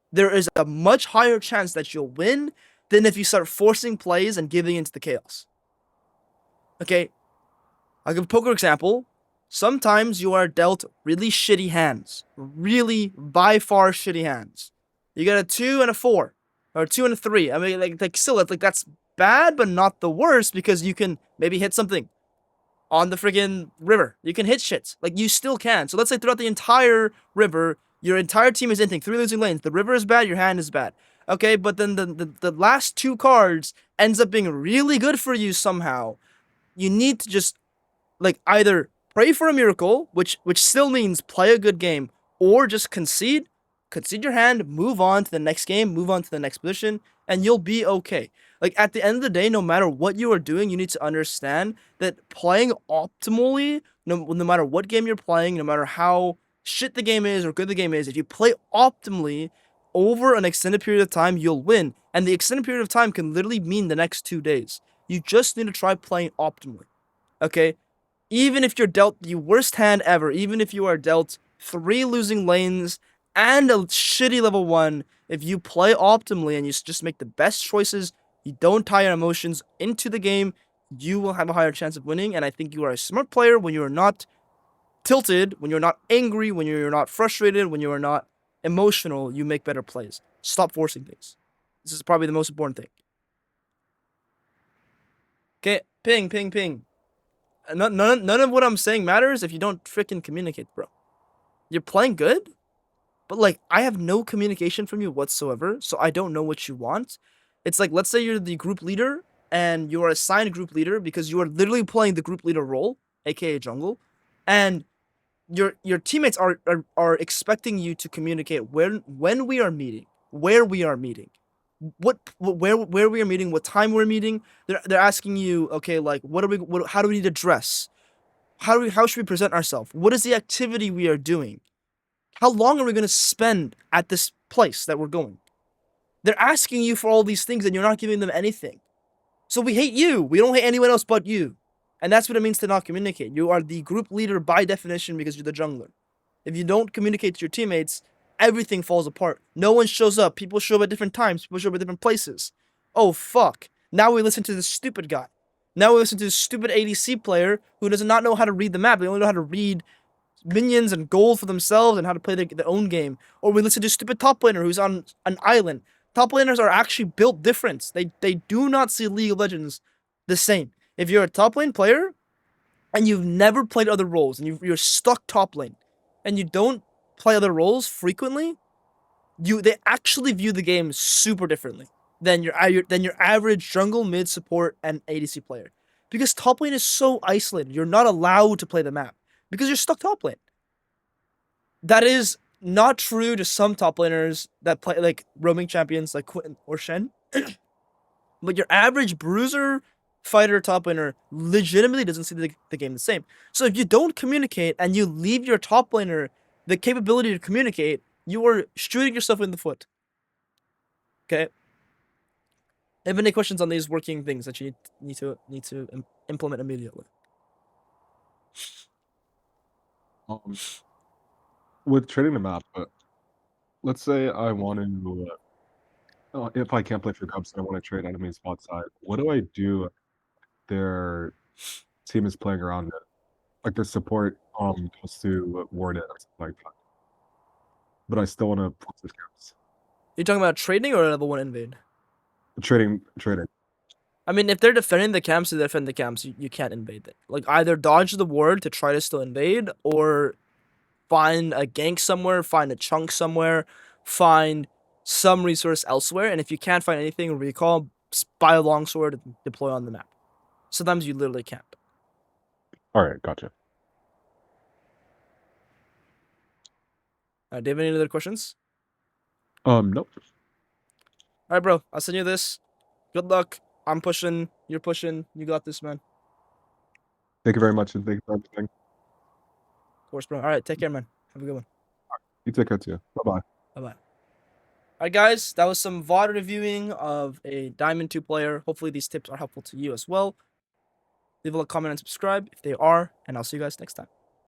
Speaker 1: there is a much higher chance that you'll win than if you start forcing plays and giving into the chaos. Okay, I'll give a poker example. Sometimes you are dealt really shitty hands. Really, by far, shitty hands. You get a 2 and a 4. Or a 2 and a 3. I mean, like still, like, that's bad, but not the worst, because you can maybe hit something on the friggin' river. You can hit shit. Like, you still can. So let's say throughout the entire river, your entire team is inting. 3 losing lanes. The river is bad, your hand is bad. Okay, but then the last 2 cards ends up being really good for you somehow. You need to just, like, either pray for a miracle, which still means play a good game, or just concede your hand, move on to the next game, move on to the next position, and you'll be okay. Like at the end of the day, no matter what you are doing, you need to understand that playing optimally, no matter what game you're playing, no matter how shit the game is or good the game is, if you play optimally over an extended period of time, you'll win. And the extended period of time can literally mean the next 2 days. You just need to try playing optimally. Okay? Even if you're dealt the worst hand ever, even if you are dealt 3 losing lanes and a shitty level 1, if you play optimally and you just make the best choices, you don't tie your emotions into the game, you will have a higher chance of winning. And I think you are a smart player when you are not tilted, when you're not angry, when you're not frustrated, when you are not emotional, you make better plays. Stop forcing things. This is probably the most important thing. Okay, ping, ping, ping. None of what I'm saying matters if you don't freaking communicate, bro. You're playing good, but like I have no communication from you whatsoever, so I don't know what you want. It's like let's say you're the group leader and you are assigned group leader because you are literally playing the group leader role, aka jungle, and your teammates are expecting you to communicate when we are meeting, where we are meeting, where we are meeting, what time we're meeting. They're asking you, okay, like how do we need to dress? How should we present ourselves? What is the activity we are doing? How long are we going to spend at this place that we're going? They're asking you for all these things and you're not giving them anything. So we hate you. We don't hate anyone else but you. And that's what it means to not communicate. You are the group leader by definition because you're the jungler. If you don't communicate to your teammates, everything falls apart. No one shows up. People show up at different times. People show up at different places. Oh, fuck. Now we listen to this stupid guy. Now we listen to this stupid ADC player who does not know how to read the map. They only know how to read minions and gold for themselves and how to play their own game. Or we listen to a stupid top laner who's on an island. Top laners are actually built different. They do not see League of Legends the same. If you're a top lane player and you've never played other roles and you're stuck top lane and you don't play other roles frequently, they actually view the game super differently than your average jungle, mid, support, and ADC player. Because top lane is so isolated, you're not allowed to play the map because you're stuck top lane. That is not true to some top laners that play like roaming champions like Quinn or Shen. But your average bruiser fighter top laner legitimately doesn't see the game the same. So if you don't communicate and you leave your top laner the capability to communicate, you are shooting yourself in the foot. Okay. Have any questions on these working things that you need to implement immediately?
Speaker 2: Um, with trading the map, but let's say I want to, if I can't play for Cubs and I want to trade enemy spot side, what do I do if their team is playing around it? Like their support goes to ward it or something like that. But I still want to force his camps.
Speaker 1: You're talking about trading or level 1 invade?
Speaker 2: Trading.
Speaker 1: I mean, if they're defending the camps to defend the camps, you can't invade it. Like either dodge the ward to try to still invade, or find a gank somewhere, find a chunk somewhere, find some resource elsewhere. And if you can't find anything, recall, buy a longsword and deploy on the map. Sometimes you literally can't.
Speaker 2: All right, gotcha.
Speaker 1: Do you have any other questions?
Speaker 2: Nope.
Speaker 1: All right, bro. I'll send you this. Good luck. I'm pushing. You're pushing. You got this, man.
Speaker 2: Thank you very much, and thank you for everything.
Speaker 1: Of course, bro. All right. Take care, man. Have a good one.
Speaker 2: You take care too. Bye-bye.
Speaker 1: Bye-bye. Alright guys, that was some VOD reviewing of a Diamond 2 player. Hopefully these tips are helpful to you as well. Leave a comment and subscribe if they are, and I'll see you guys next time.